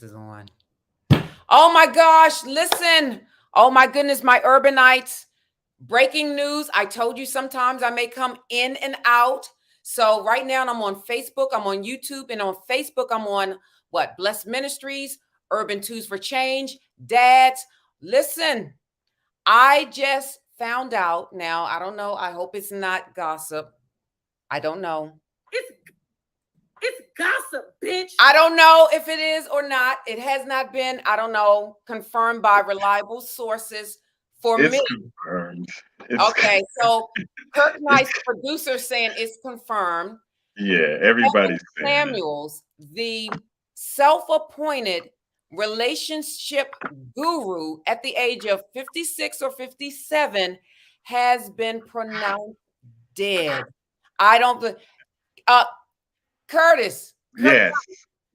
Is on. Oh my gosh, listen. Oh my goodness, my urbanites. Breaking news. I told you sometimes I may come in and out. So right now I'm on Facebook, I'm on YouTube, and on Facebook, I'm on what? Blessed Ministries, Urban Twos for Change, Dads. Listen, I just found out now. I don't know. I hope it's not gossip. I don't know. It's it's gossip, bitch. I don't know if it is or not. It has not been, I don't know, confirmed by reliable sources for It's me. confirmed. Okay, so Kirk It's Nice, producer, saying it's confirmed. yeah, Kevin everybody's saying it. Samuels, the self-appointed relationship guru at the age of 56 or 57, has been pronounced dead. I don't. Uh, Curtis, Kirk, Yes.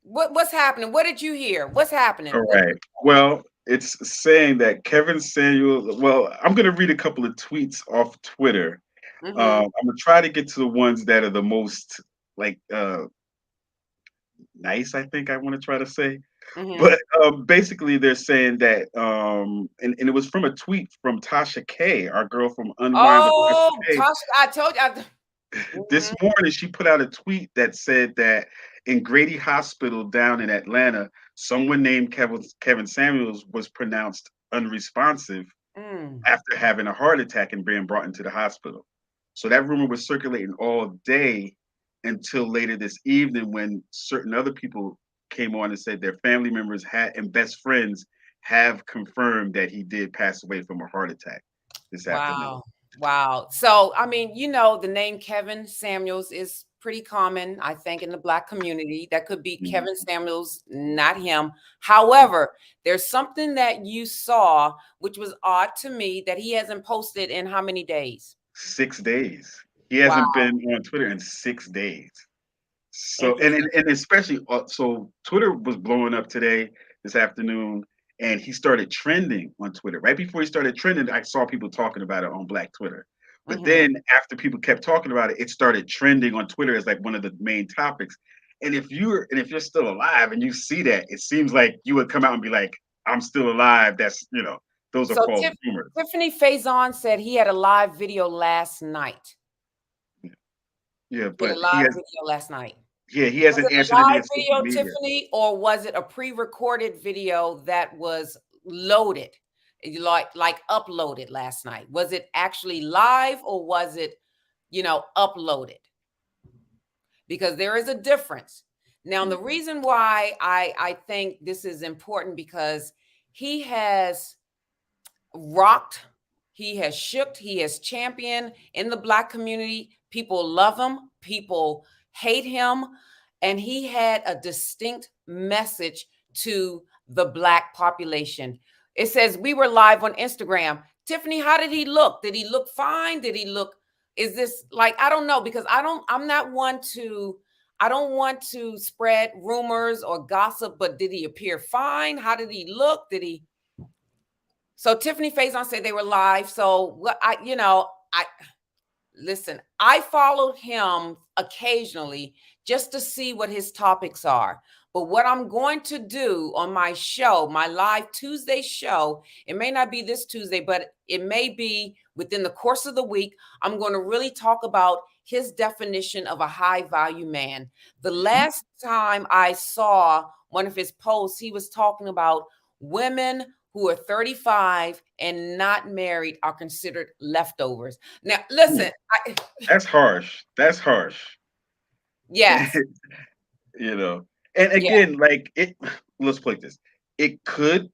what's happening? What did you hear? What's happening? All right. Well, it's saying that Kevin Samuel. Well, I'm gonna read a couple of tweets off Twitter. Mm-hmm, I'm gonna try to get to the ones that are the most like nice. I think I want to try to say. mm-hmm. But basically, they're saying that, and it was from a tweet from Tasha K, our girl from Unwind with Tasha Oh, K. Tasha, I told you. This Mhm. morning, she put out a tweet that said that in Grady Hospital down in Atlanta, someone named Kevin Samuels was pronounced unresponsive Mm. after having a heart attack and being brought into the hospital. So that rumor was circulating all day until later this evening when certain other people came on and said their family members had and best friends have confirmed that he did pass away from a heart attack this afternoon. Wow. Wow. So, I mean, the name Kevin Samuels is pretty common, I think, in the Black community. That could be Kevin Mhm. Samuels, not him. However, there's something that you saw, which was odd to me, that he hasn't posted in how many days? 6 days. He hasn't Wow. been on Twitter in 6 days. So Interesting. and especially so Twitter was blowing up today, this afternoon, and he started trending on Twitter. Right before he started trending, I saw people talking about it on Black Twitter. But Hmm. then after people kept talking about it, it started trending on Twitter as like one of the main topics. And if you're still alive and you see that, it seems like you would come out and be like, I'm still alive. Those are So, false rumors. Tiffany Faison said he had a live video last night. Yeah, He had a but live video last night. he Was hasn't it a answered any live of social video, media. Tiffany, or was it a pre-recorded video that was loaded, like uploaded last night? Was it actually live or was it, uploaded? Because there is a difference. Now, the reason why I think this is important because he has rocked, he has shook, he has championed in the Black community. People love him, people hate him, and he had a distinct message to the Black population. It says we were live on Instagram. Tiffany, how did he look? Did he look fine? Did he look, is this like, I don't know, because I'm not one to, I don't want to spread rumors or gossip, but did he appear fine? How did he look? Did he, so Tiffany Faison said they were live. So what I listen, I followed him occasionally just to see what his topics are. But what I'm going to do on my show, my live Tuesday show, it may not be this Tuesday, but it may be within the course of the week. I'm going to really talk about his definition of a high value man. The last time I saw one of his posts, he was talking about women who are 35 and not married are considered leftovers. Now, Hmm. listen, That's harsh. That's harsh. yes, you know. And yeah. again, like it let's play this. It could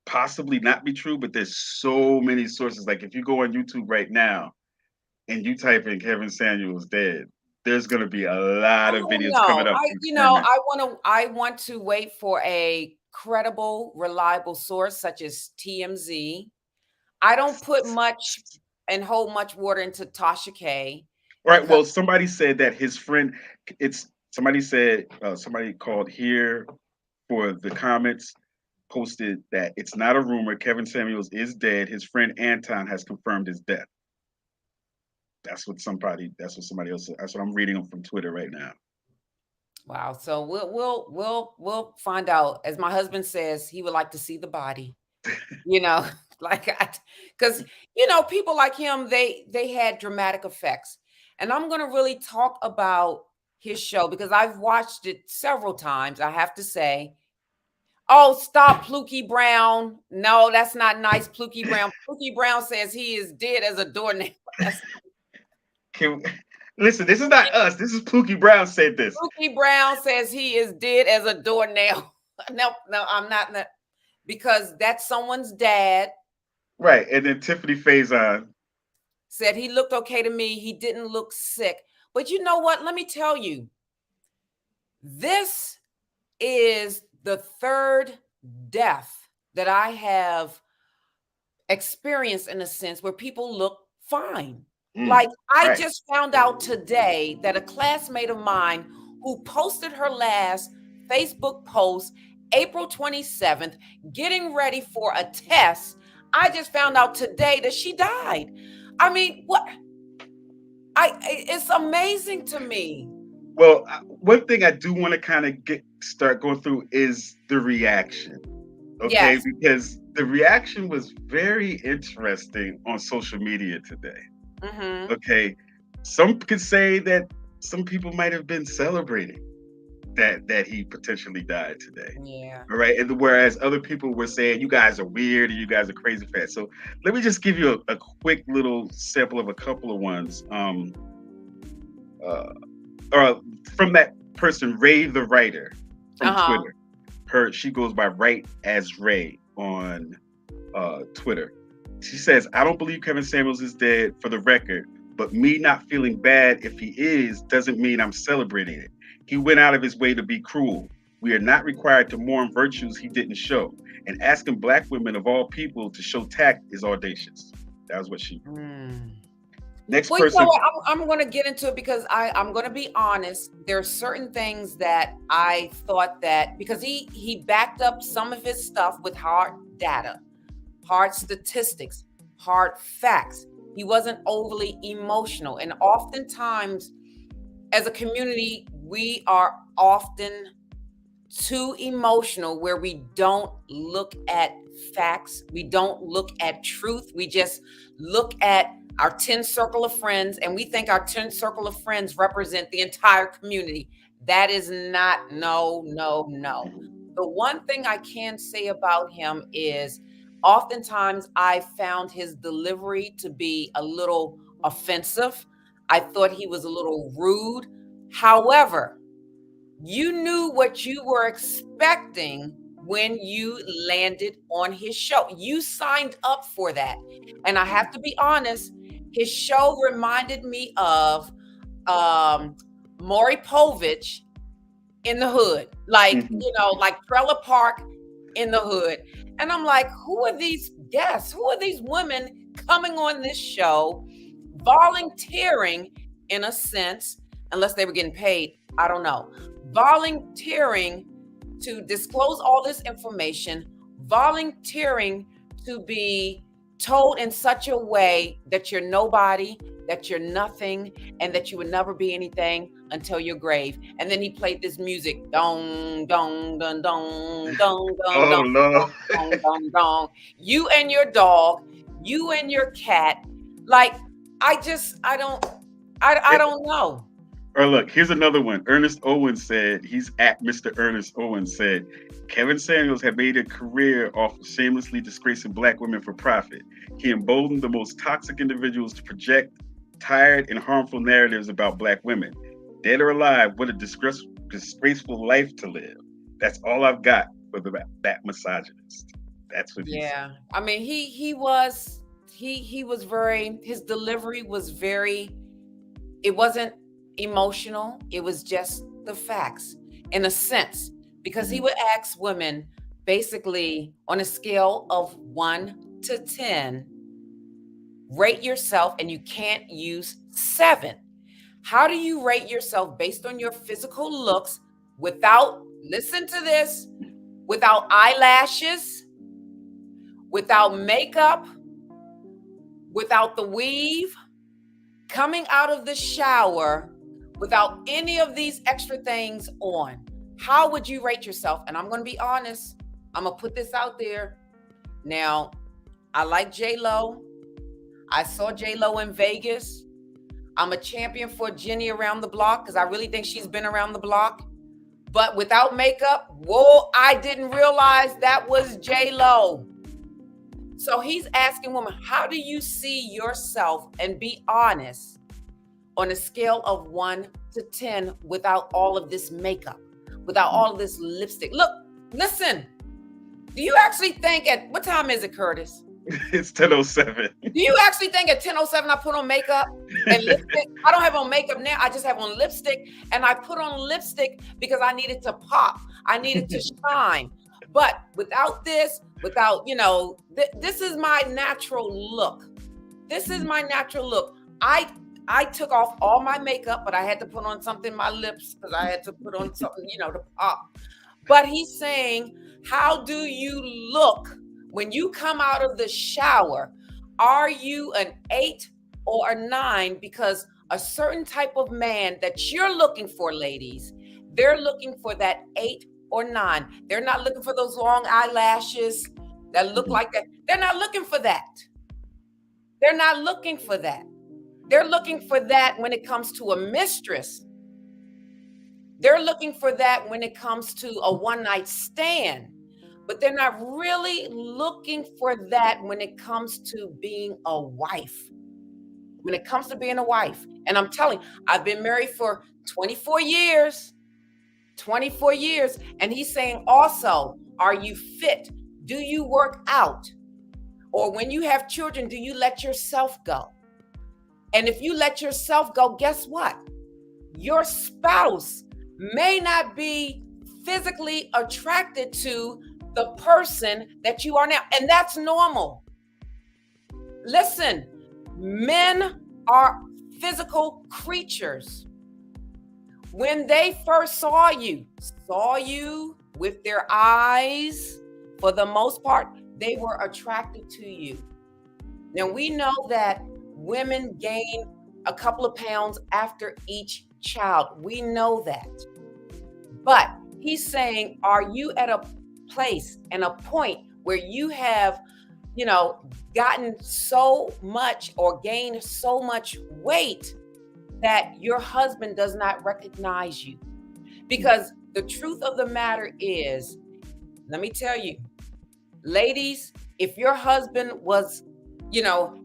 possibly not be true, but there's so many sources. Like if you go on YouTube right now and you type in Kevin Samuels dead, there's gonna be a I lot of don't videos coming know. up confirming. I want to wait for a credible, reliable source such as TMZ. I don't put much and hold much water into Tasha K Right. because Well, somebody said that his friend it's somebody said somebody called here for the comments posted that it's not a rumor. Kevin Samuels is dead. His friend Anton has confirmed his death. That's what somebody else. That's what I'm reading from Twitter right now. Wow. So we'll find out. As my husband says, he would like to see the body. You know, like because people like him, they had dramatic effects, and I'm gonna really talk about his show because I've watched it several times. I have to say. Oh, stop, Pluky Brown. No, that's not nice, Pluky Brown. Pluky Brown says he is dead as a doornail. That's Can listen, this is not us. This is Pookie Brown said this. Pluky Brown says he is dead as a doornail. No, no, I'm not because that's someone's dad. Right. And then Tiffany Faison. Said he looked okay to me. He didn't look sick. But you know what? Let me tell you, this is the third death that I have experienced in a sense where people look fine. Like I right. just found out today that a classmate of mine who posted her last Facebook post April 27th, getting ready for a test. I just found out today that she died. I mean, what? It's amazing to me. Well, one thing I do want to kind of start going through is the reaction. Okay, Yes. because the reaction was very interesting on social media today. Mm-hmm. Okay, some could say that some people might have been celebrating that he potentially died today. Yeah. All right, and whereas other people were saying you guys are weird and you guys are crazy fast. So let me just give you a quick little sample of a couple of ones. Or from that person, Ray the writer from Twitter. She goes by Right as Ray on Twitter. She says, "I don't believe Kevin Samuels is dead, for the record, but me not feeling bad if he is doesn't mean I'm celebrating it. He went out of his way to be cruel. We are not required to mourn virtues he didn't show. And asking Black women of all people to show tact is audacious." That was what she wrote. Next Well, person. you know what? I'm going to get into it because I'm going to be honest. There are certain things that I thought that because he backed up some of his stuff with hard data, hard statistics, hard facts. He wasn't overly emotional. And oftentimes, as a community, we are often too emotional where we don't look at facts. We don't look at truth. We just look at our 10 circle of friends and we think our 10 circle of friends represent the entire community. That is not, no. The one thing I can say about him is oftentimes I found his delivery to be a little offensive. I thought he was a little rude. However, you knew what you were expecting when you landed on his show. You signed up for that. And I have to be honest, his show reminded me of Maury Povich in the hood. Like, like Trailer Park in the hood. And I'm like, who are these guests? Who are these women coming on this show, volunteering in a sense, unless they were getting paid? I don't know. Volunteering to disclose all this information, volunteering to be told in such a way that you're nobody, that you're nothing, and that you would never be anything until your grave. And then he played this music, dong, dong, dong, dong, dong, dong, dong, no. dong, dong, dong. You and your dog, you and your cat. Like, I don't know. Or look, here's another one. Ernest Owens said, he's at Mr. Ernest Owens said, Kevin Samuels had made a career off of shamelessly disgracing Black women for profit. He emboldened the most toxic individuals to project tired and harmful narratives about Black women. Dead or alive, what a disgraceful life to live. That's all I've got for that misogynist. That's what he said. I mean, he was very, his delivery was very, it wasn't emotional. It was just the facts in a sense, because he would ask women basically on a scale of 1 to 10, rate yourself, and you can't use 7. How do you rate yourself based on your physical looks without, listen to this, without eyelashes, without makeup, without the weave, coming out of the shower without any of these extra things on, how would you rate yourself? And I'm going to be honest. I'm going to put this out there. Now, I like J-Lo. I saw J-Lo in Vegas. I'm a champion for Jenny around the block because I really think she's been around the block. But without makeup, whoa, I didn't realize that was J-Lo. So he's asking women, how do you see yourself, and be honest, on a scale of 1 to 10 without all of this makeup, without all of this lipstick? Look, listen, do you actually think at, what time is it, Curtis? It's 10:07. Do you actually think at 10:07 I put on makeup and lipstick? I don't have on makeup now. I just have on lipstick, and I put on lipstick because I needed to pop. I needed to shine. But without this, without, this is my natural look. This is my natural look. I took off all my makeup, but I had to put on something in my lips because I had to put on something, to pop. But he's saying, how do you look when you come out of the shower? Are you an 8 or a 9? Because a certain type of man that you're looking for, ladies, they're looking for that 8 or 9. They're not looking for those long eyelashes that look like that. They're not looking for that. They're not looking for that. They're looking for that when it comes to a mistress. They're looking for that when it comes to a one-night stand. But they're not really looking for that when it comes to being a wife. When it comes to being a wife. And I'm telling you, I've been married for 24 years. 24 years. And he's saying also, are you fit? Do you work out? Or when you have children, do you let yourself go? And if you let yourself go, guess what? Your spouse may not be physically attracted to the person that you are now. And that's normal. Listen, men are physical creatures. When they first saw you with their eyes, for the most part, they were attracted to you. Now we know that women gain a couple of pounds after each child. We know that. But he's saying, are you at a place and a point where you have, gotten so much or gained so much weight that your husband does not recognize you? Because the truth of the matter is, let me tell you, ladies, if your husband was,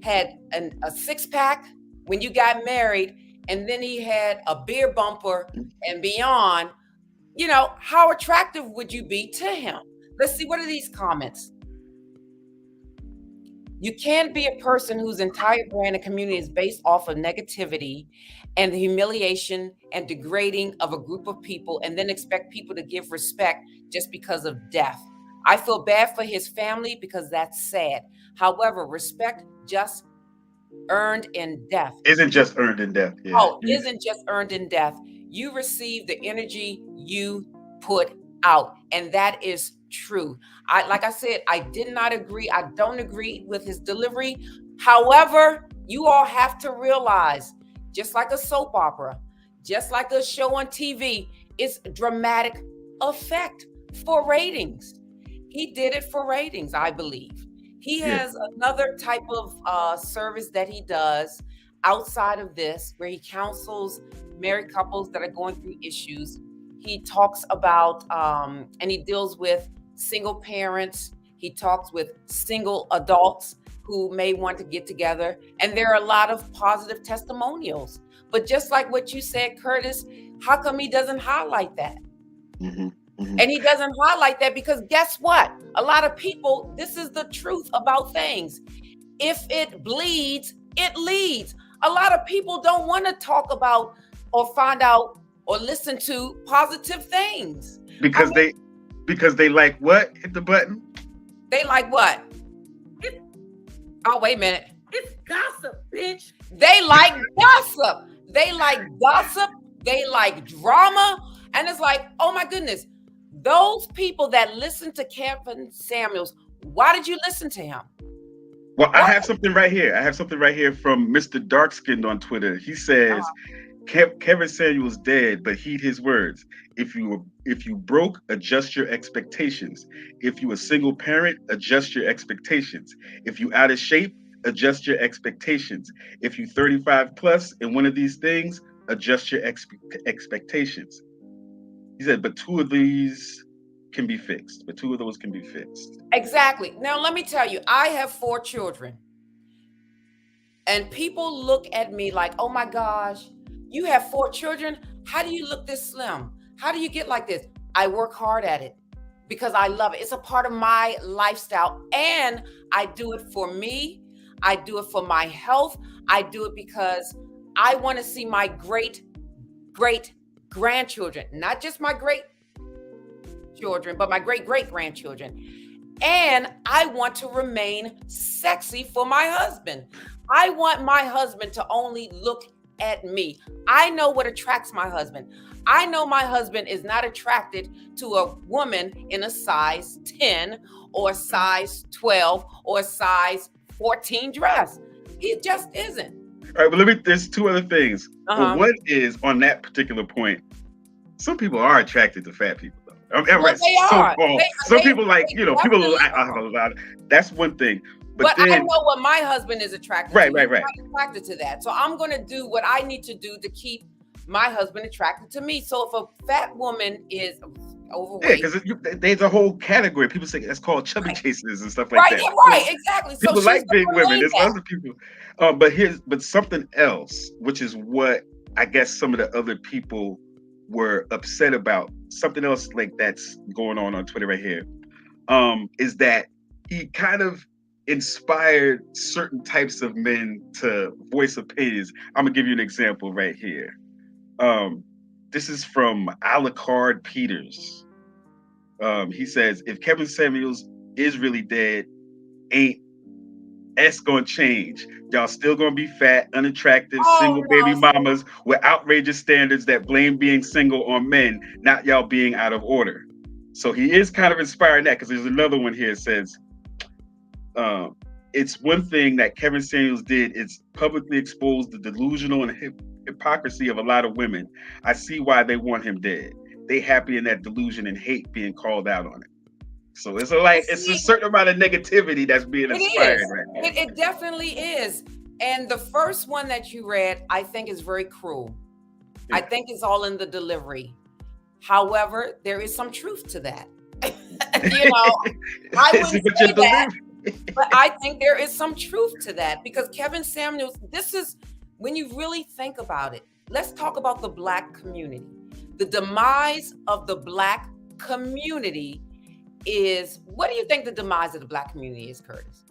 had a six-pack when you got married, and then he had a beer bumper and beyond, how attractive would you be to him? Let's see, what are these comments? You can't be a person whose entire brand and community is based off of negativity and the humiliation and degrading of a group of people and then expect people to give respect just because of death. I feel bad for his family because that's sad. However, respect just earned in death. Isn't just earned in death. Yeah. Oh, isn't just earned in death. You receive the energy you put out. And that is true. Like I said, I did not agree. I don't agree with his delivery. However, you all have to realize, just like a soap opera, just like a show on TV, it's dramatic effect for ratings. He did it for ratings, I believe. He has another type of service that he does outside of this, where he counsels married couples that are going through issues. He talks about, and he deals with single parents. He talks with single adults who may want to get together. And there are a lot of positive testimonials. But just like what you said, Curtis, how come he doesn't highlight that? Mm-hmm. Mm-hmm. And he doesn't highlight that because guess what? A lot of people, this is the truth about things. If it bleeds, it leads. A lot of people don't want to talk about or find out or listen to positive things. Because they like what? Hit the button. They like what? Oh, wait a minute. It's gossip, bitch. They like gossip. They like gossip. They like drama. And it's like, oh my goodness, those people that listen to Kevin Samuels, why did you listen to him? Well, I have something right here. I have something right here from Mr. Darkskinned on Twitter. He says, Kevin Samuels dead, but heed his words. If you broke, adjust your expectations. If you a single parent, adjust your expectations. If you out of shape, adjust your expectations. If you 35 plus in one of these things, adjust your expectations. He said, but two of these can be fixed. But two of those can be fixed. Exactly. Now, let me tell you, I have 4 children. And people look at me like, oh my gosh, you have 4 children? How do you look this slim? How do you get like this? I work hard at it because I love it. It's a part of my lifestyle. And I do it for me. I do it for my health. I do it because I want to see my great grandchildren, not just my great children, but my great grandchildren. And I want to remain sexy for my husband. I want my husband to only look at me. I know what attracts my husband. I know my husband is not attracted to a woman in a size 10 or size 12 or size 14 dress. He just isn't. All right, but there's 2 other things. Well, one is on that particular point, some people are attracted to fat people. Well, they are. Some people like, people like, that's one thing. But then, I know what my husband is attracted to. Right. I'm attracted to that. So I'm going to do what I need to do to keep my husband attracted to me. So if a fat woman is overweight. Yeah, because there's a whole category. People say that's called chubby chasers and stuff like that. Right, exactly. People like big women. There's other people. But something else, which is what I guess some of the other people were upset about, something else like that's going on Twitter right here, is that he kind of inspired certain types of men to voice opinions. I'm gonna give you an example right here. This is from Alucard Peters. He says, if Kevin Samuels is really dead, ain't S gonna change. Y'all still gonna be fat, unattractive, single baby mamas with outrageous standards that blame being single on men, not y'all being out of order. So he is kind of inspiring that, because there's another one here that says, it's one thing that Kevin Samuels did is publicly expose the delusional and hypocrisy of a lot of women. I see why they want him dead. They happy in that delusion and hate being called out on it. So it's a certain amount of negativity that's being inspired right now. It definitely is. And the first one that you read, I think is very cruel. Yeah. I think it's all in the delivery. However, there is some truth to that. I wouldn't say that. But I think there is some truth to that, because Kevin Samuels, this is, when you really think about it, let's talk about the Black community. The demise of the Black community is, what do you think the demise of the Black community is, Curtis?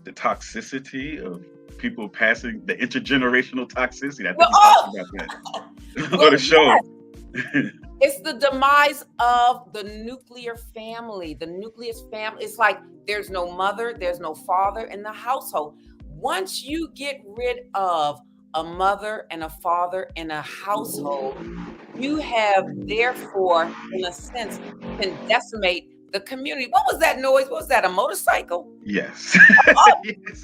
The toxicity of people passing, the intergenerational toxicity. I think about that. On the show. Yes. It's the demise of the nuclear family. The nucleus family. It's like there's no mother, there's no father in the household. Once you get rid of a mother and a father in a household, you have, therefore, in a sense, can decimate the community. What was that noise? What was that, a motorcycle? Yes. Yes.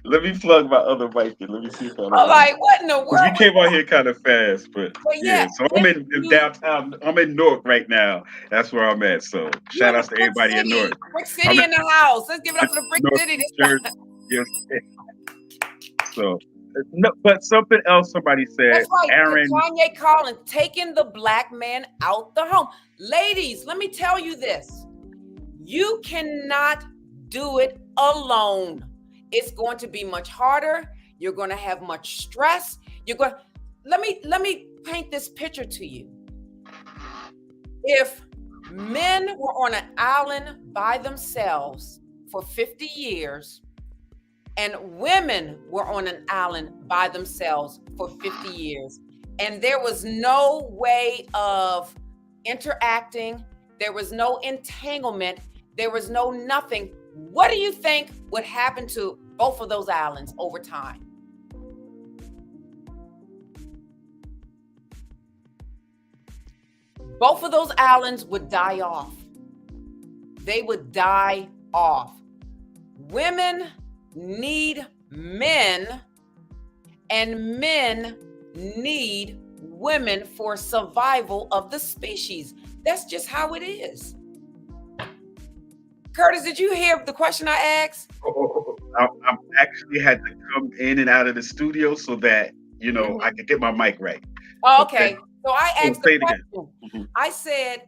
Let me plug my other mic in. Let me see if I'm like, what in the world? You came on here kind of fast, but yeah. So I'm in downtown. I'm in Newark right now. That's where I'm at. So shout out to everybody in Newark. Brick City in the house. Let's give it up for the Brick City. Yes. So, no, but something else somebody said. That's right. Aaron Kanye Collins taking the Black man out the home. Ladies, let me tell you this. You cannot do it alone. It's going to be much harder. You're going to have much stress. Let me paint this picture to you. If men were on an island by themselves for 50 years and women were on an island by themselves for 50 years, and there was no way of interacting, there was no entanglement, there was no nothing, what do you think would happen to both of those islands over time? Both of those islands would die off. They would die off. Women need men, and men need women for survival of the species. That's just how it is. Curtis, did you hear the question I asked? I actually had to come in and out of the studio so that I could get my mic right. Oh, Okay, okay. So I so asked say the it again. question. Mhm, I said,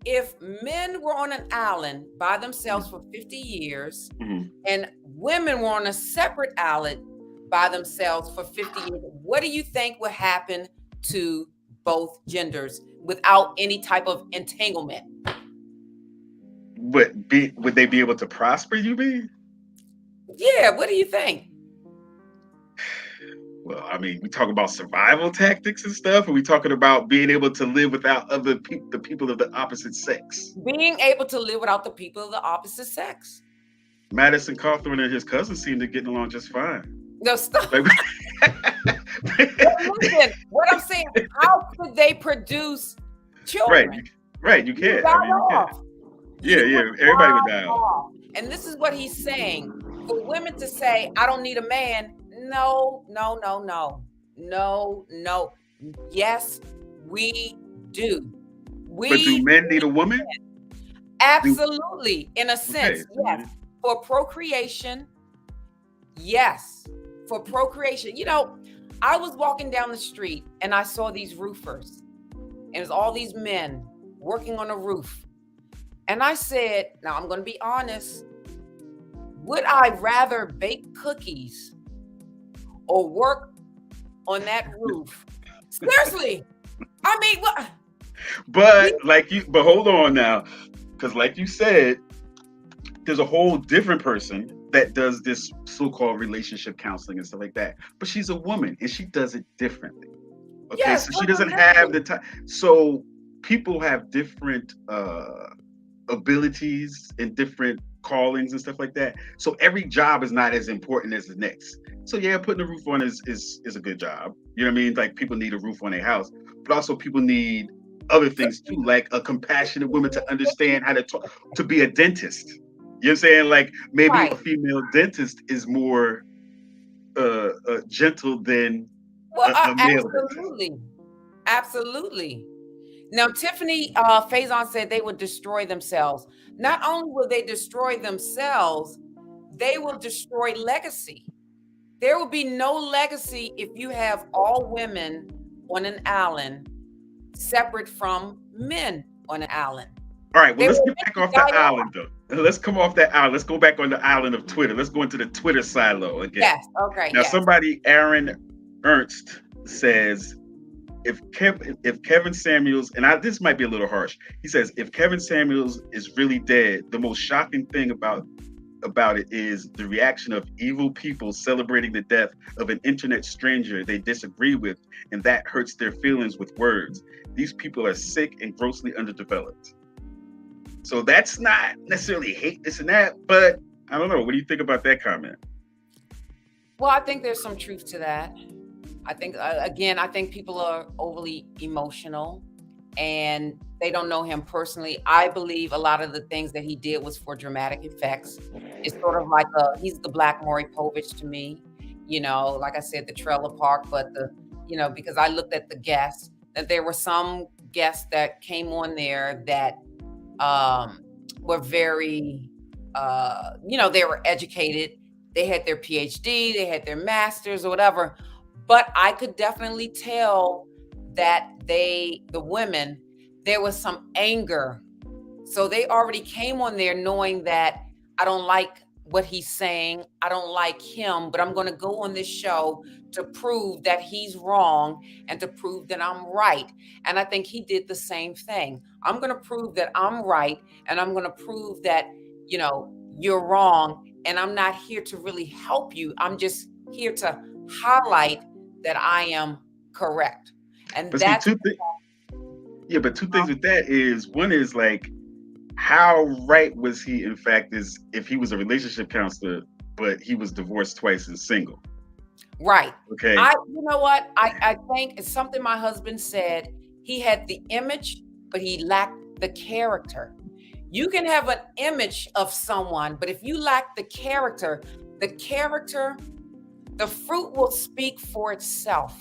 if men were on an island by themselves mhm, for 50 years mhm. and women were on a separate island by themselves for 50 years, what do you think would happen to both genders without any type of entanglement? Would they be able to prosper? You mean? Yeah, what do you think? Well, I mean, we talk about survival tactics and stuff, and we talking about being able to live without the people of the opposite sex. Being able to live without the people of the opposite sex. Madison Cawthorn and his cousin seem to getting along just fine. No, stop. Like, Listen, what I'm saying, how could they produce right, children? right, you You would can't. I die mean, you can't. off. Yeah, You yeah, would everybody would die die off. off. And this is what he's saying. For women to say, I don't need a man. No, no, no, no. No, no. Yes, we do. But do We men need a woman? Do absolutely, in a okay. sense, yes. For procreation, yes. For procreation. I was walking down the street and I saw these roofers. And it was all these men working on a roof. And I said, now I'm going to be honest. Would I rather bake cookies or work on that roof? Seriously. I mean, what? But hold on now, because like you said, there's a whole different person that does this so-called relationship counseling and stuff like that. But she's a woman and she does it differently. Okay, Yes, so she doesn't have the time. So people have different abilities and different callings and stuff like that. So every job is not as important as the next. So yeah, putting a roof on is a good job. You know what I mean? Like people need a roof on their house, but also people need other things too, like a compassionate woman to understand how to talk, to be a dentist. You know what I'm saying? Like maybe a right. female dentist is more gentle than Well, a male dentist. absolutely. Absolutely. Now, Tiffany Faison said they would destroy themselves. Not only will they destroy themselves, they will destroy legacy. There will be no legacy if you have all women on an island separate from men on an island. All right, well, They let's will get back off die the off. island though. Let's come off that island. Let's go back on the island of Twitter. Let's go into the Twitter silo again. Yes. Okay. Now, Yes. somebody, Aaron Ernst, says if Kevin Samuels, and this might be a little harsh. He says if Kevin Samuels is really dead, the most shocking thing about it is the reaction of evil people celebrating the death of an internet stranger they disagree with, and that hurts their feelings with words. These people are sick and grossly underdeveloped. So that's not necessarily hate this and that, but I don't know. What do you think about that comment? Well, I think there's some truth to that. I think, again, I think people are overly emotional and they don't know him personally. I believe a lot of the things that he did was for dramatic effects. It's sort of like he's the Black Maury Povich to me, like I said, the trailer park, but because I looked at the guests, that there were some guests that came on there that were very, they were educated. They had their PhD, they had their master's or whatever. But I could definitely tell that the women, there was some anger. So they already came on there knowing that I don't like what he's saying. I don't like him, but I'm going to go on this show to prove that he's wrong and to prove that I'm right. And I think he did the same thing. I'm going to prove that I'm right. And I'm going to prove that, you're wrong. And I'm not here to really help you. I'm just here to highlight that I am correct. And But see, that's but two things with that is one is like, how right was he in fact is if he was a relationship counselor, but he was divorced twice and single. right. Okay. You know what? I think it's something my husband said. He had the image, but he lacked the character. You can have an image of someone, but if you lack the character The fruit will speak for itself.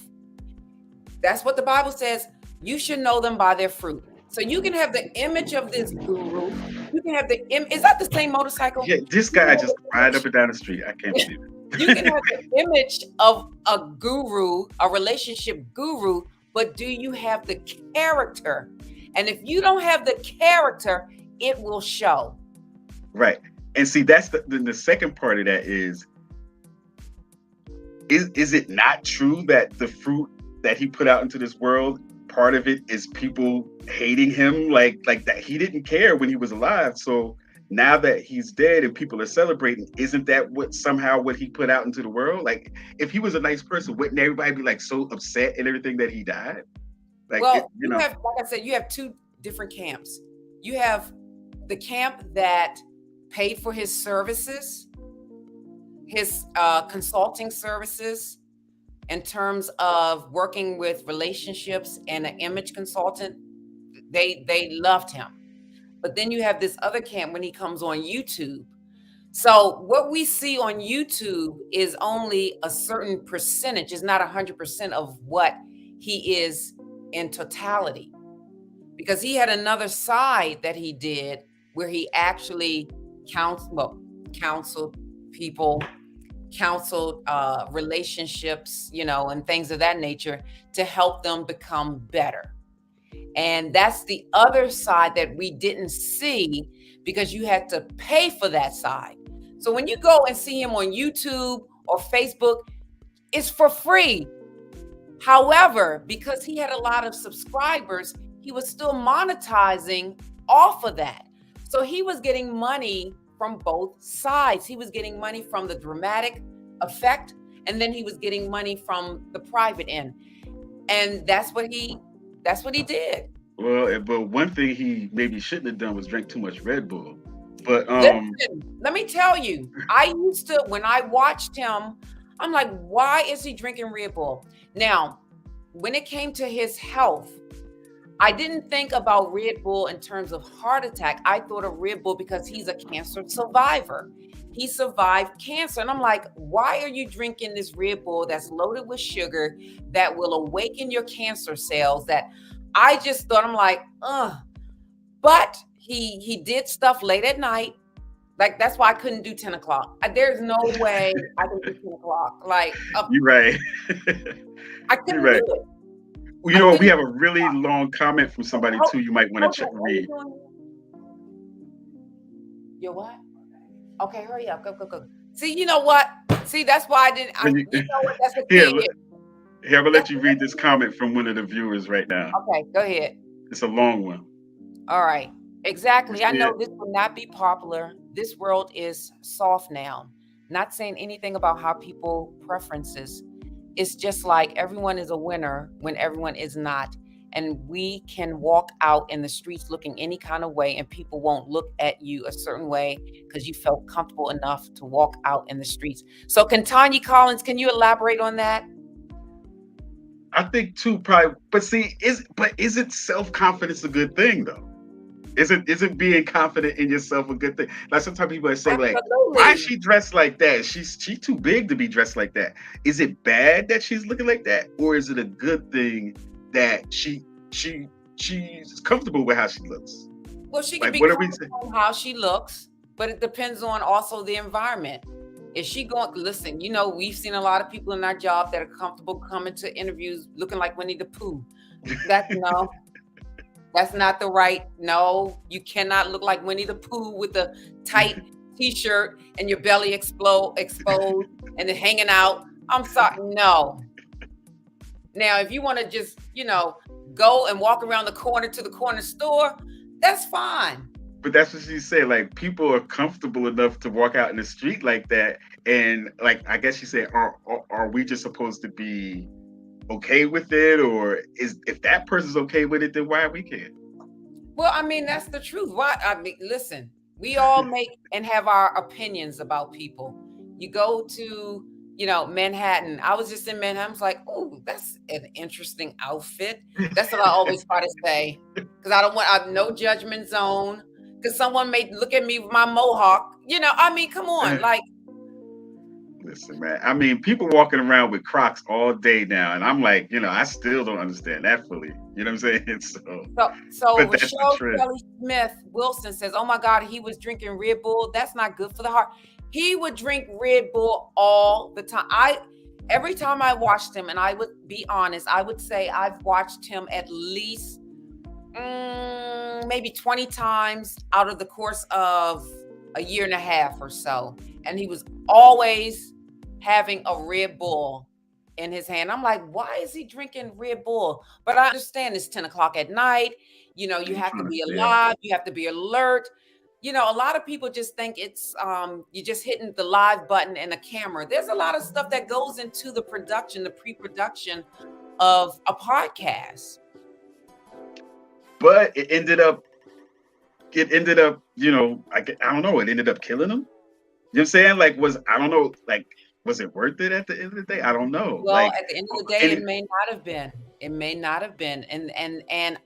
That's what the Bible says. You should know them by their fruit. So you can have the image of this guru. You can have is that the same motorcycle? Yeah, this You can guy have just the ride image- up and down the street. I can't believe it. You can have the image of a guru, a relationship guru, but do you have the character? And if you don't have the character, it will show. Right. And see, that's the second part of that is it not true that the fruit that he put out into this world, part of it is people hating him like that he didn't care when he was alive. So now that he's dead and people are celebrating, isn't that what he put out into the world? Like, if he was a nice person, wouldn't everybody be like so upset and everything that he died? Like, Well, you have, like I said, you have two different camps. You have the camp that paid for his services, his consulting services in terms of working with relationships and an image consultant. They loved him. But then you have this other camp when he comes on YouTube. So what we see on YouTube is only a certain percentage, is not 100% of what he is in totality. Because he had another side that he did where he actually counseled people, counseled relationships, and things of that nature to help them become better. And that's the other side that we didn't see because you had to pay for that side. So when you go and see him on YouTube or Facebook, it's for free. However, because he had a lot of subscribers, he was still monetizing off of that. So he was getting money from both sides. He was getting money from the dramatic effect, and then he was getting money from the private end. And that's what he did. well, but one thing he maybe shouldn't have done was drink too much Red Bull. But Listen, let me tell you, I used to, when I watched him, I'm like, why is he drinking Red Bull? Now, when it came to his health, I didn't think about Red Bull in terms of heart attack. I thought of Red Bull because he's a cancer survivor. He survived cancer. And I'm like, why are you drinking this Red Bull that's loaded with sugar that will awaken your cancer cells? That I just thought, I'm like, ugh. But he did stuff late at night. Like, that's why I couldn't do 10 o'clock. There's no way I can do 10 o'clock. Like, you're right. I couldn't right. do it. You know what? We have a really long comment from somebody too. You might want to read. You what? Okay, hurry up. Go. See, you know what? See, that's why I didn't. You know what? That's the thing. Here, I'm gonna let you read this comment from one of the viewers right now. Okay, go ahead. It's a long one. All right. Exactly. I know this will not be popular. This world is soft now. Not saying anything about how people preferences. It's just like everyone is a winner when everyone is not. And we can walk out in the streets looking any kind of way and people won't look at you a certain way because you felt comfortable enough to walk out in the streets. So can Tanya Collins, can you elaborate on that? I think too, probably. But see, isn't self-confidence a good thing though? Isn't being confident in yourself a good thing? Like sometimes people say, like, why is she dressed like that? She's too big to be dressed like that. Is it bad that she's looking like that, or is it a good thing that she's comfortable with how she looks? Well, she can be comfortable with how she looks, but it depends on also the environment. Is she going? Listen, we've seen a lot of people in our job that are comfortable coming to interviews looking like Winnie the Pooh. That's not the right. No, you cannot look like Winnie the Pooh with a tight t-shirt and your belly exposed and then hanging out. I'm sorry. No. Now, if you want to just, go and walk around the corner to the corner store, that's fine. But that's what she said. Like, people are comfortable enough to walk out in the street like that. And like, I guess she said, are we just supposed to be okay with it, or if that person's okay with it, then why we can't? Well, I mean, that's the truth. Why? I mean, listen, we all make and have our opinions about people. You go to, Manhattan. I was just in Manhattan. I was like, oh, that's an interesting outfit. That's what I always try to say, because I no judgment zone. Because someone may look at me with my mohawk. I mean, come on, like. Listen, man. I mean, people walking around with Crocs all day now, and I'm like, I still don't understand that fully. You know what I'm saying? So But that's the Rochelle trend. Shelley Smith Wilson says, "Oh my God, he was drinking Red Bull. That's not good for the heart. He would drink Red Bull all the time. Every time I watched him, and I would be honest, I would say I've watched him at least maybe 20 times out of the course of a year and a half or so, and he was always having a Red Bull in his hand. I'm like, why is he drinking Red Bull? But I understand it's 10 o'clock at night. You I'm have to trying to be stay up. alive, you have to be alert. A lot of people just think it's you're just hitting the live button and a camera. There's a lot of stuff that goes into the production, the pre-production of a podcast. But it ended up, I don't know, it ended up killing him. You know what I'm saying? Like, I don't know, like, was it worth it at the end of the day? I don't know. Well, Like, at the end of the day, and it may not have been. It may not have been. And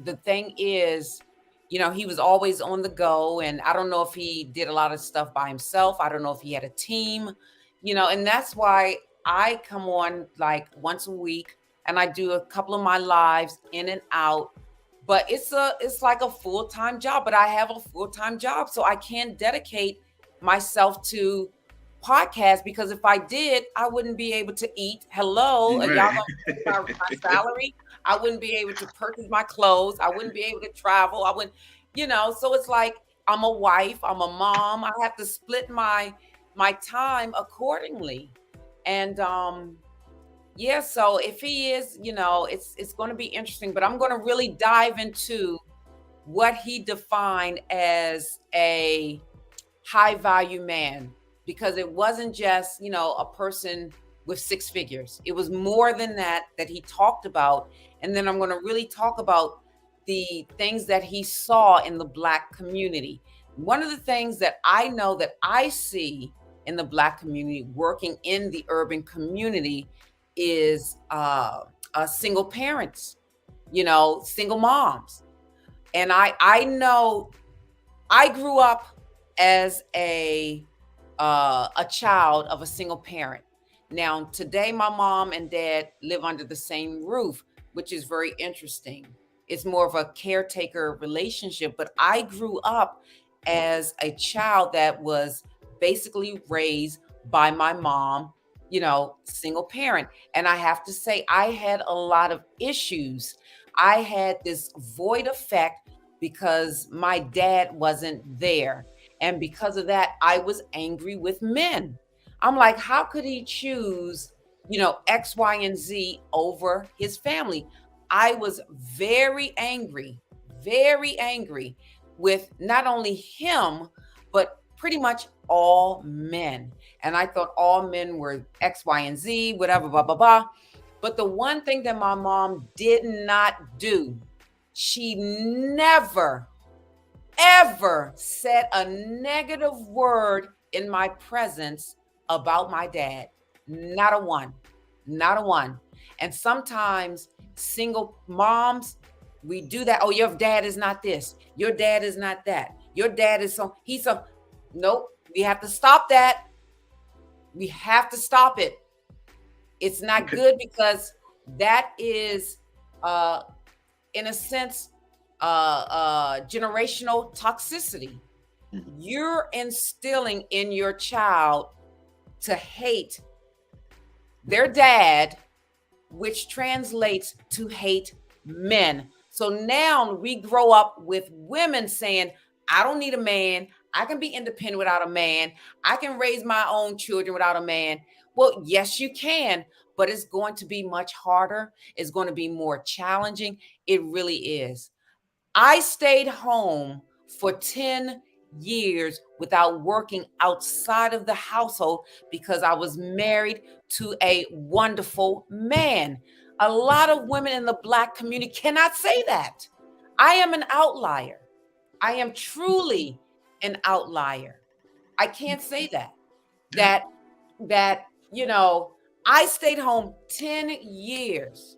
the thing is, he was always on the go. And I don't know if he did a lot of stuff by himself. I don't know if he had a team, and that's why I come on like once a week and I do a couple of my lives in and out. But it's like a full-time job. But I have a full-time job, so I can't dedicate myself to podcast, because if I did, I wouldn't be able to eat. Hello, you're are y'all right. gonna pay my salary? I wouldn't be able to purchase my clothes. I wouldn't be able to travel. I wouldn't, so it's like I'm a wife, I'm a mom. I have to split my time accordingly. And yeah, so if he is, it's going to be interesting, but I'm going to really dive into what he defined as a high value man, because it wasn't just, a person with six figures. It was more than that he talked about. And then I'm going to really talk about the things that he saw in the Black community. One of the things that I know that I see in the Black community, working in the urban community, is single parents, single moms. And I know I grew up as a child of a single parent. Now, today, my mom and dad live under the same roof, which is very interesting. It's more of a caretaker relationship, but I grew up as a child that was basically raised by my mom, single parent. And I have to say, I had a lot of issues. I had this void effect because my dad wasn't there. And because of that, I was angry with men. I'm like, how could he choose, X, Y, and Z over his family? I was very angry with not only him, but pretty much all men. And I thought all men were X, Y, and Z, whatever, blah, blah, blah. But the one thing that my mom did not do, she never ever said a negative word in my presence about my dad. Not a one. Not a one. And sometimes single moms, we do that. Oh, your dad is not this. Your dad is not that. Your dad is nope. We have to stop that. We have to stop it. It's not good, because that is in a sense generational toxicity. You're instilling in your child to hate their dad, which translates to hate men. So now we grow up with women saying, I don't need a man. I can be independent without a man. I can raise my own children without a man. Well, yes, you can, but it's going to be much harder. It's going to be more challenging. It really is. I stayed home for 10 years without working outside of the household because I was married to a wonderful man. A lot of women in the Black community cannot say that. I am an outlier. I am truly an outlier. I can't say that. That I stayed home 10 years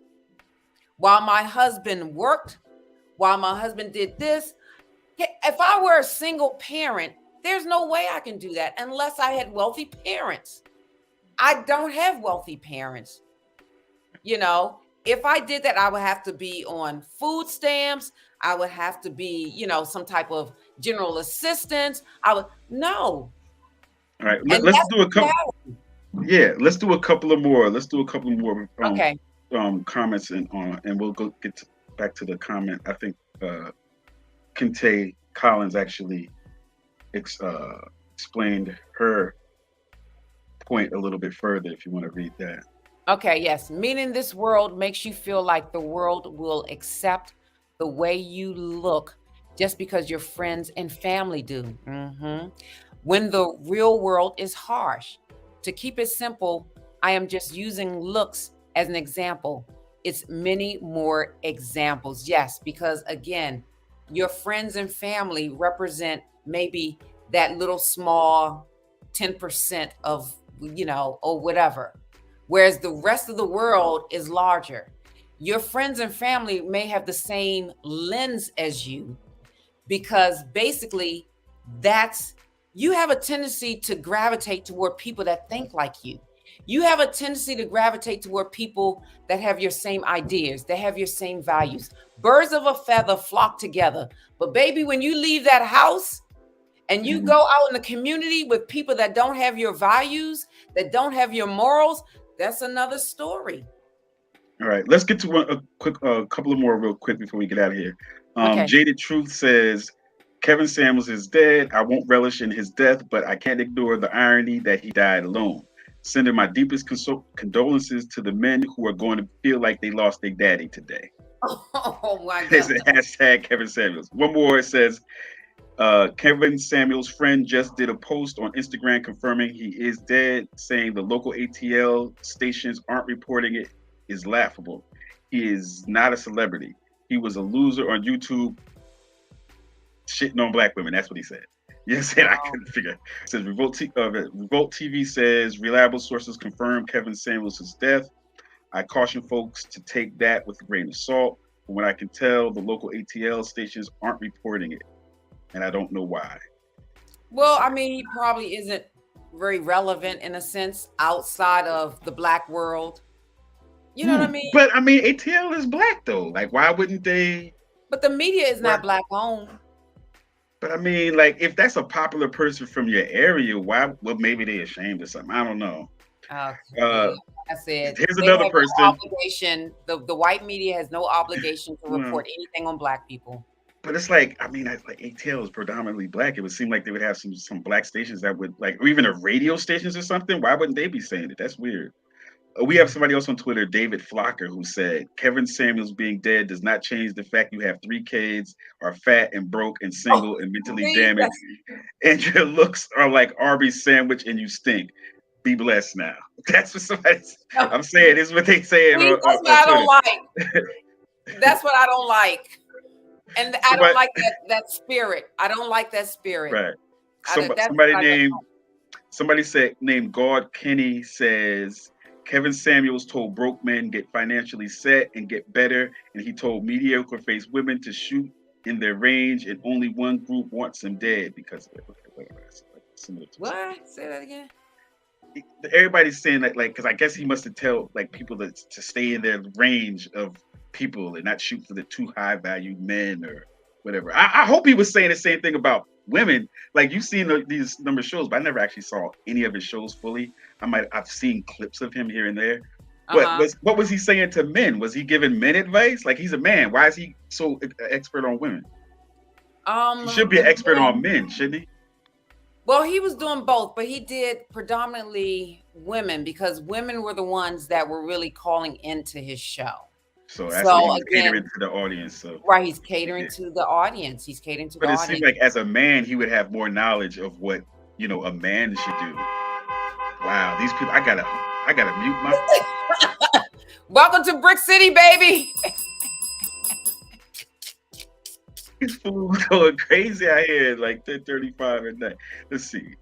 while my husband worked, while my husband did this. If I were a single parent, there's no way I can do that unless I had wealthy parents. I don't have wealthy parents. You know, if I did that, I would have to be on food stamps. I would have to be, some type of general assistance. I would no. All right, And let's that's do a the couple. reality. Yeah, let's do a couple of more. Let's do a couple of more Okay. comments and we'll go back to the comment. I think Kente Collins actually explained her point a little bit further. If you want to read that. Okay, yes. Meaning this world makes you feel like the world will accept the way you look just because your friends and family do. When the real world is harsh. To keep it simple, I am just using looks as an example. It's many more examples. Yes, because again, your friends and family represent maybe that little small 10% of, or whatever. Whereas the rest of the world is larger. Your friends and family may have the same lens as you, because basically you have a tendency to gravitate toward people that think like you. You have a tendency to gravitate toward people that have your same ideas, that have your same values. Birds of a feather flock together. But baby, when you leave that house and you go out in the community with people that don't have your values, that don't have your morals, that's another story. All right, let's get to a couple of more real quick before we get out of here. Okay. Jaded Truth says, Kevin Samuels is dead. I won't relish in his death, but I can't ignore the irony that he died alone. Sending my deepest condolences to the men who are going to feel like they lost their daddy today. Oh my It's God. a hashtag Kevin Samuels. One more, it says, Kevin Samuels' friend just did a post on Instagram confirming he is dead, saying the local ATL stations aren't reporting it is laughable. He is not a celebrity. He was a loser on YouTube shitting on black women. That's what he said. Yes, and I couldn't figure. It says Revolt TV says reliable sources confirm Kevin Samuels' death. I caution folks to take that with a grain of salt. From what I can tell, the local ATL stations aren't reporting it, and I don't know why. Well, I mean, he probably isn't very relevant in a sense outside of the black world. You know what I mean? But I mean, ATL is black though. Like, why wouldn't they? But the media is not black owned. But I mean, like, if that's a popular person from your area, why? Well, maybe they're ashamed or something. I don't know. Okay. Like I said, Here's they another have person. No obligation. The white media has no obligation to report anything on black people. But it's like, I mean, like ATL is predominantly black. It would seem like they would have some black stations that would like, or even a radio stations or something. Why wouldn't they be saying it? That's weird. We have somebody else on Twitter, David Flocker, who said Kevin Samuels being dead does not change the fact you have 3 kids, are fat and broke and single and mentally damaged, and your looks are like Arby's sandwich and you stink. Be blessed now. That's what somebody's. I'm saying this is what they saying. That's what I don't like. That's what I don't like. And I don't like that spirit. I don't like that spirit. Right. Somebody said named God Kenny says Kevin Samuels told broke men get financially set and get better, and he told mediocre faced women to shoot in their range, and only one group wants him dead because of it. What? Say that again. Everybody's saying that, like, because I guess he must have told like people to stay in their range of people and not shoot for the too high valued men or whatever. I hope he was saying the same thing about women. Like, you've seen these number of shows, but I never actually saw any of his shows fully. I've seen clips of him here and there. But what was he saying to men? Was he giving men advice? Like, he's a man. Why is he so expert on women? He should be an expert on men, shouldn't he? Well, he was doing both, but he did predominantly women because women were the ones that were really calling into his show. So that's what he's catering to the audience. So right, he's catering to the audience. He's catering to the audience. But it seems like as a man, he would have more knowledge of what a man should do. Wow, these people! I gotta mute my. Welcome to Brick City, baby. These fools going crazy out here, like 10:35 at night. Let's see.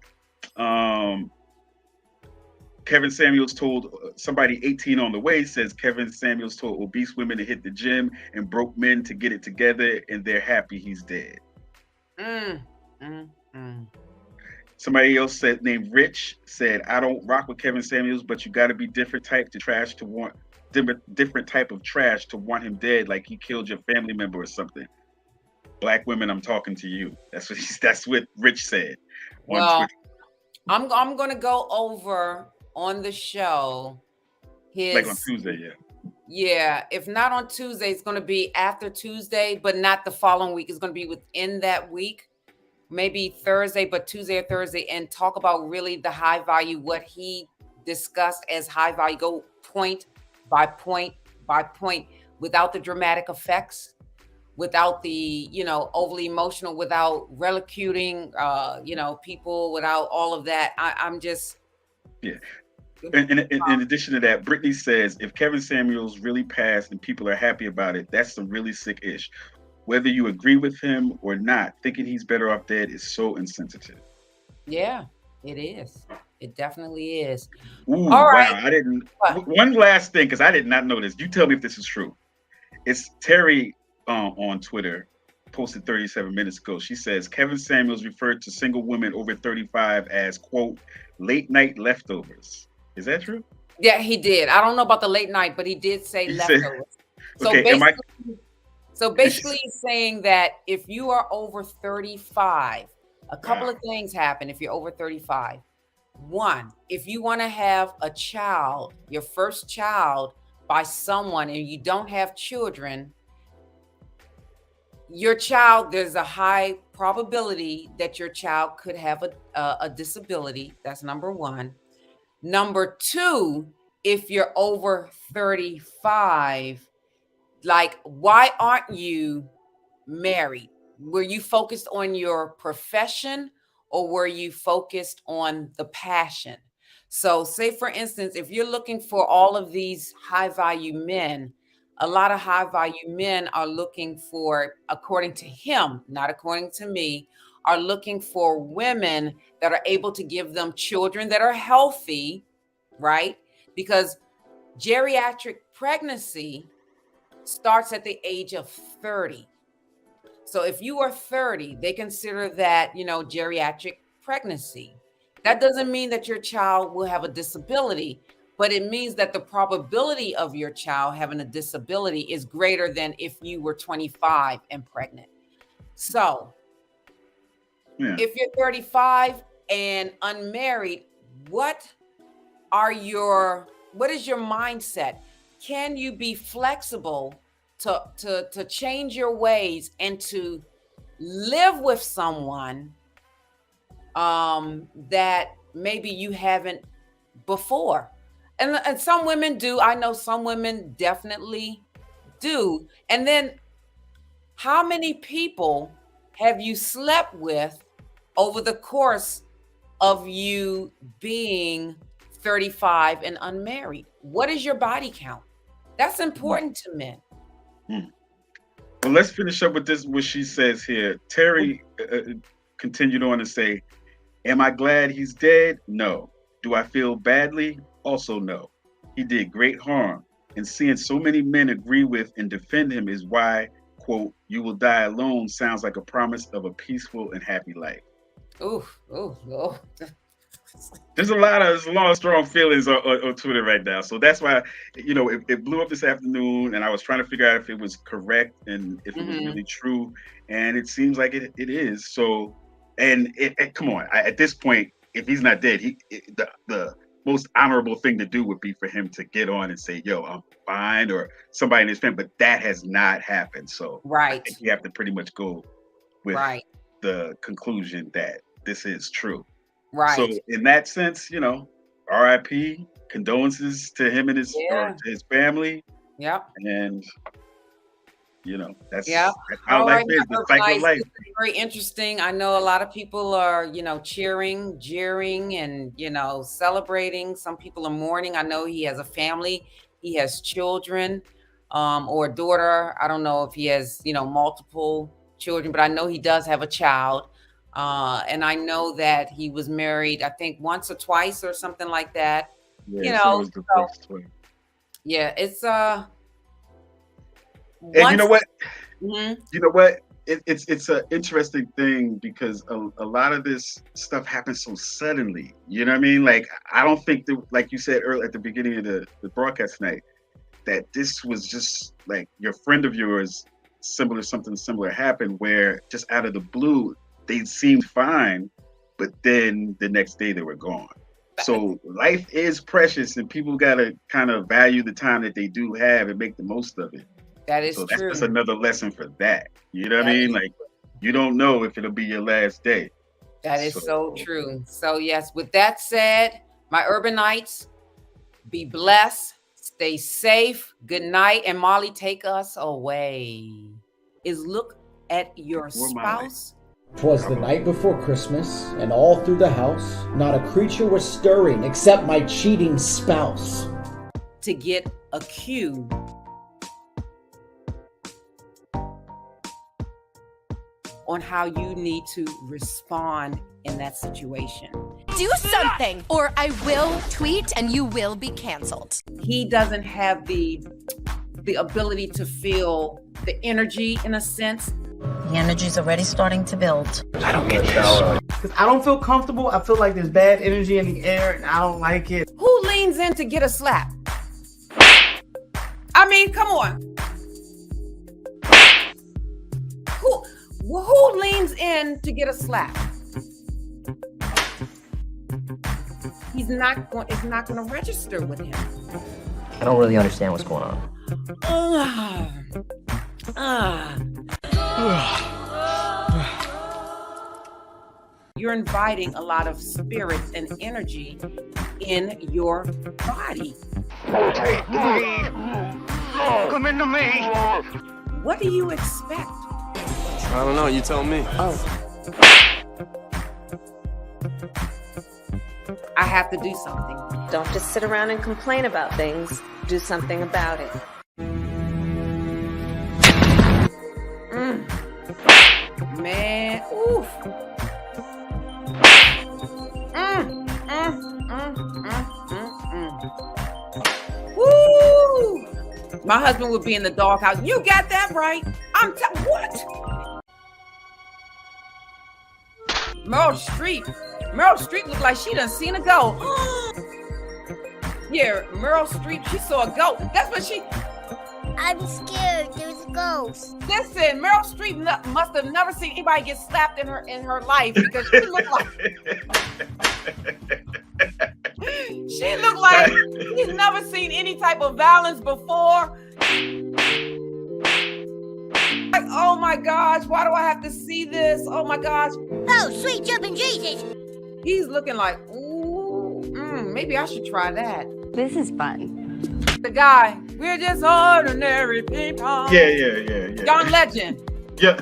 Kevin Samuels told somebody 18 on the way says Kevin Samuels told obese women to hit the gym and broke men to get it together, and they're happy he's dead. Somebody else said named Rich said, I don't rock with Kevin Samuels, but you got to be different type of trash to want him dead, like he killed your family member or something. Black women, I'm talking to you. That's what Rich said on Well, Twitter. I'm going to go over on the show Like on his. Tuesday, yeah. Yeah, if not on Tuesday, it's going to be after Tuesday, but not the following week. It's going to be within that week, maybe Thursday, but Tuesday or Thursday, and talk about really the high value, what he discussed as high value. Go point by point by point without the dramatic effects, without the, overly emotional, without relocuting, people, without all of that. I'm just. Yeah. In addition to that, Brittany says if Kevin Samuels really passed and people are happy about it, that's some really sick ish. Whether you agree with him or not, thinking he's better off dead is so insensitive. Yeah, it is. It definitely is. Ooh, All wow. right. I didn't. What? One last thing, because I did not know this. You tell me if this is true. It's Terry on Twitter, posted 37 minutes ago. She says Kevin Samuels referred to single women over 35 as, quote, late night leftovers. Is that true? Yeah, he did. I don't know about the late night, but he did say He said, leftovers. So okay, am I? basically he's saying that if you are over 35, a couple of things happen if you're over 35. One, if you want to have a child, your first child by someone, and you don't have children, your child, there's a high probability that your child could have a disability. That's number one. Number two, if you're over 35, like, why aren't you married? Were you focused on your profession, or were you focused on the passion? So, say for instance, if you're looking for all of these high value men, a lot of high value men are looking for, according to him, not according to me, are looking for women that are able to give them children that are healthy, right? Because geriatric pregnancy starts at the age of 30. So if you are 30, they consider that, geriatric pregnancy. That doesn't mean that your child will have a disability, but it means that the probability of your child having a disability is greater than if you were 25 and pregnant. So if you're 35 and unmarried, what is your mindset? Can you be flexible to change your ways and to live with someone that maybe you haven't before? And some women do. I know some women definitely do. And then how many people have you slept with over the course of you being 35 and unmarried? What is your body count? That's important to men. Well, let's finish up with this, what she says here. Terry continued on to say, am I glad he's dead? No. Do I feel badly? Also, no. He did great harm. And seeing so many men agree with and defend him is why, quote, you will die alone sounds like a promise of a peaceful and happy life. Oh. There's a lot of strong feelings on Twitter right now. So that's why, it blew up this afternoon, and I was trying to figure out if it was correct and if it was really true. And it seems like it is. So, and come on, at this point, if he's not dead, the most honorable thing to do would be for him to get on and say, yo, I'm fine, or somebody in his family, but that has not happened. So I think you have to pretty much go with the conclusion that this is true. Right. So in that sense, RIP, condolences to him and or to his family. Yep. And that's how life is, the cycle of life. Very interesting. I know a lot of people are, cheering, jeering, and celebrating. Some people are mourning. I know he has a family, he has children, or a daughter. I don't know if he has, multiple children, but I know he does have a child. And I know that he was married, I think once or twice or something like that. Yeah, so it was the first one. Yeah, it's and you know what? You know what? it's an interesting thing because a lot of this stuff happens so suddenly. You know what I mean? Like, I don't think that, like you said earlier at the beginning of the broadcast tonight, that this was just like your friend of yours, something similar happened where just out of the blue, they seemed fine, but then the next day they were gone. So life is precious and people got to kind of value the time that they do have and make the most of it. That is so true. That's another lesson for that. You know what I mean? Like, you don't know if it'll be your last day. That is so true. So yes, with that said, my urbanites, be blessed, stay safe, good night. And Molly, take us away. Look at your spouse. 'Twas the night before Christmas, and all through the house, not a creature was stirring except my cheating spouse. To get a cue on how you need to respond in that situation. Do something, or I will tweet and you will be canceled. He doesn't have the ability to feel the energy, in a sense. The energy's already starting to build. I don't get this. Because I don't feel comfortable. I feel like there's bad energy in the air, and I don't like it. Who leans in to get a slap? I mean, come on. Who leans in to get a slap? It's not going to register with him. I don't really understand what's going on. You're inviting a lot of spirit and energy in your body. Take me. Come into me. What do you expect? I don't know. You tell me. I have to do something. Don't just sit around and complain about things. Do something about it. Man, oof. Woo! My husband would be in the doghouse. You got that right. What? Meryl Streep looked like she done seen a goat. Yeah, Meryl Streep, she saw a goat. That's what she... I'm scared. There's a ghost. Listen, Meryl Streep must have never seen anybody get slapped in her life because she looked like... She looked like she's never seen any type of violence before. Like, oh my gosh, why do I have to see this? Oh my gosh. Oh, sweet jumping Jesus. He's looking like, ooh, maybe I should try that. This is fun. The guy, we're just ordinary people. Yeah. John Legend. Yeah,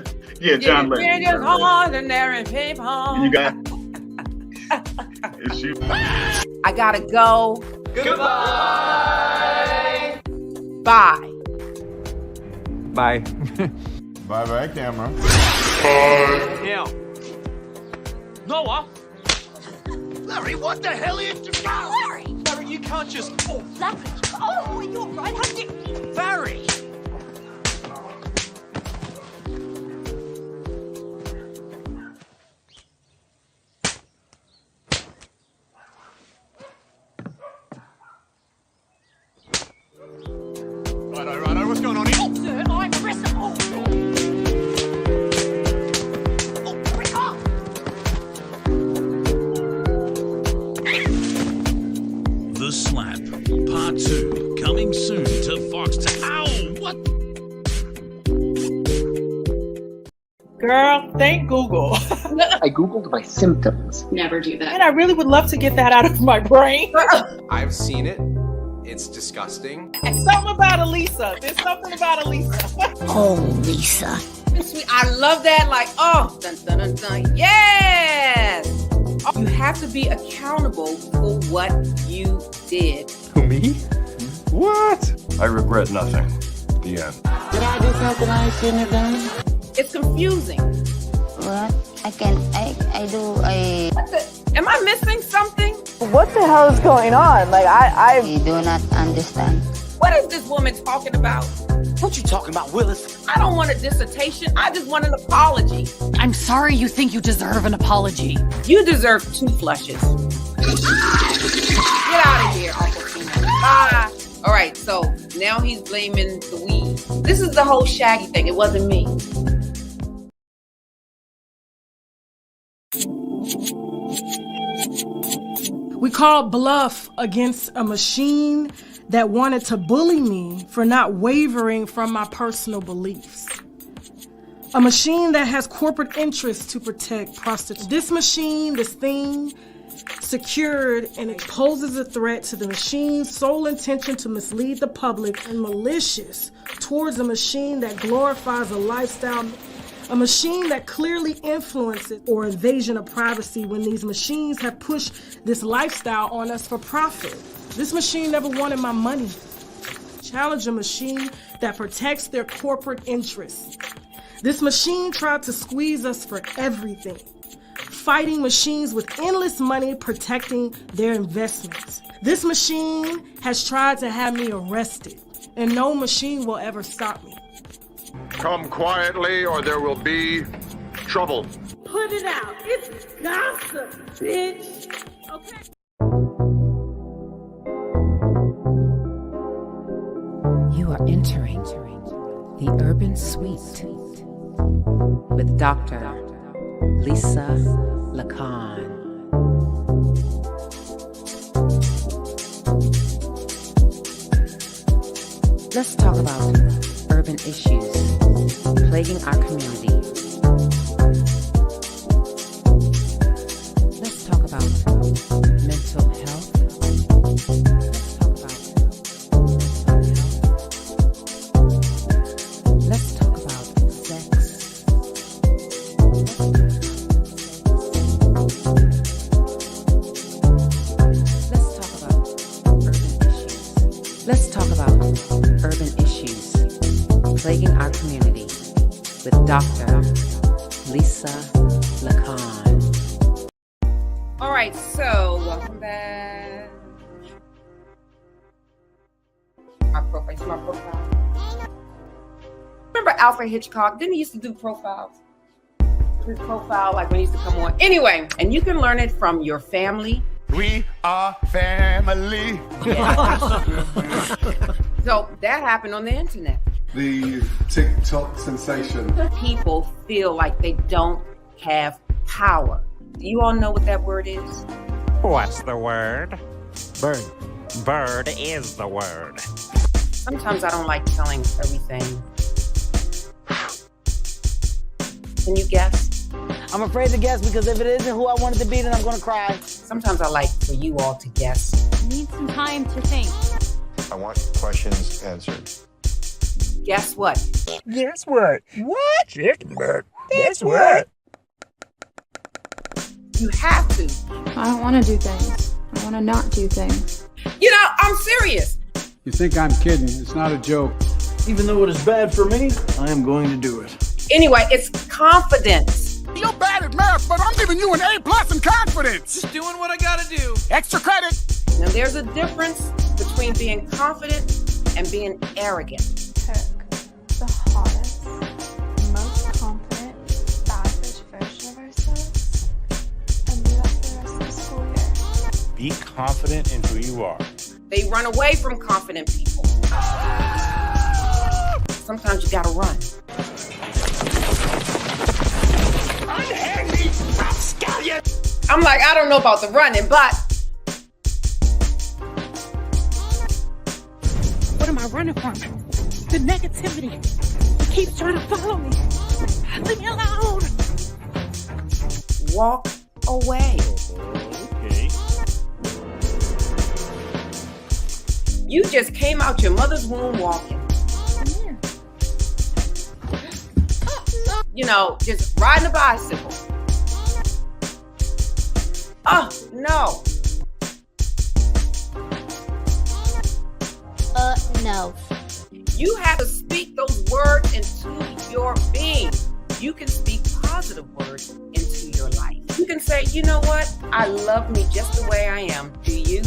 John Legend. We're just ordinary people. You got it's you. I gotta go. Goodbye. Bye. Bye. Bye, camera. Now. Noah. Larry, what the hell are you doing? Larry! Larry, you can't just... Oh, Larry! Oh, you're right. How did you... Larry! Righto, what's going on here? Oh, sir, I'm arrested. Oh, break off! The Slap, Part 2, coming soon to Fox. Ow, what? Girl, thank Google. I Googled my symptoms. Never do that. And I really would love to get that out of my brain. I've seen it. It's disgusting. Something about Elisa. There's something about Elisa. Oh, Lisa. Sweet. I love that. Like, oh, dun, dun, dun, dun. Yes. You have to be accountable for what you did. Who, me? What? I regret nothing. The end. Did I do something I shouldn't have done? It's confusing. What? I do. Am I missing something? What the hell is going on? Like, I do not understand. What is this woman talking about? What you talking about, Willis? I don't want a dissertation. I just want an apology. I'm sorry you think you deserve an apology. You deserve 2 flushes. Get out of here, Uncle Tina. Bye. All right, so now he's blaming the weed. This is the whole Shaggy thing. It wasn't me. We called bluff against a machine that wanted to bully me for not wavering from my personal beliefs. A machine that has corporate interests to protect prostitutes. This machine, this thing, secured and it poses a threat to the machine's sole intention to mislead the public and malicious towards a machine that glorifies a lifestyle, a machine that clearly influences or invasion of privacy when these machines have pushed this lifestyle on us for profit. This machine never wanted my money. Challenge a machine that protects their corporate interests. This machine tried to squeeze us for everything. Fighting machines with endless money protecting their investments. This machine has tried to have me arrested, and no machine will ever stop me. Come quietly or there will be trouble. Put it out. It's gossip, bitch. Okay. You are entering the Urban Suite with Dr. Lisa Lacan. Let's talk about urban issues plaguing our community. Let's talk about mental health. Let's talk about sex. Let's talk about urban issues plaguing our community with Dr. Lisa Lacan. All right, so welcome back. My profile. Remember Alfred Hitchcock? Didn't he used to do profiles? His profile, like when he used to come on. Anyway, and you can learn it from your family. We are family. Yeah. So that happened on the internet. The TikTok sensation. People feel like they don't have power. Do you all know what that word is? What's the word? Bird. Bird is the word. Sometimes I don't like telling everything. Can you guess? I'm afraid to guess because if it isn't who I wanted to be, then I'm going to cry. Sometimes I like for you all to guess. Need some time to think. I want questions answered. Guess what? Guess what? What? Guess what? You have to. I don't want to do things. I want to not do things. You know, I'm serious. You think I'm kidding? It's not a joke. Even though it is bad for me, I am going to do it. Anyway, it's confidence. You're bad at math, but I'm giving you an A+ in confidence. Just doing what I gotta do. Extra credit. Now, there's a difference between being confident and being arrogant. Pick the hottest, most confident, savage version of ourselves and do that for the rest of the school year. Be confident in who you are. They run away from confident people. Sometimes you gotta run. Unhandy rapscallion. I'm like, I don't know about the running, but What am I running from? The negativity. It keeps trying to follow me. Leave me alone. walk away. Okay. You just came out your mother's womb walking. You know, just riding a bicycle. Oh, no. No. You have to speak those words into your being. You can speak positive words into your life. You can say, you know what? I love me just the way I am. Do you?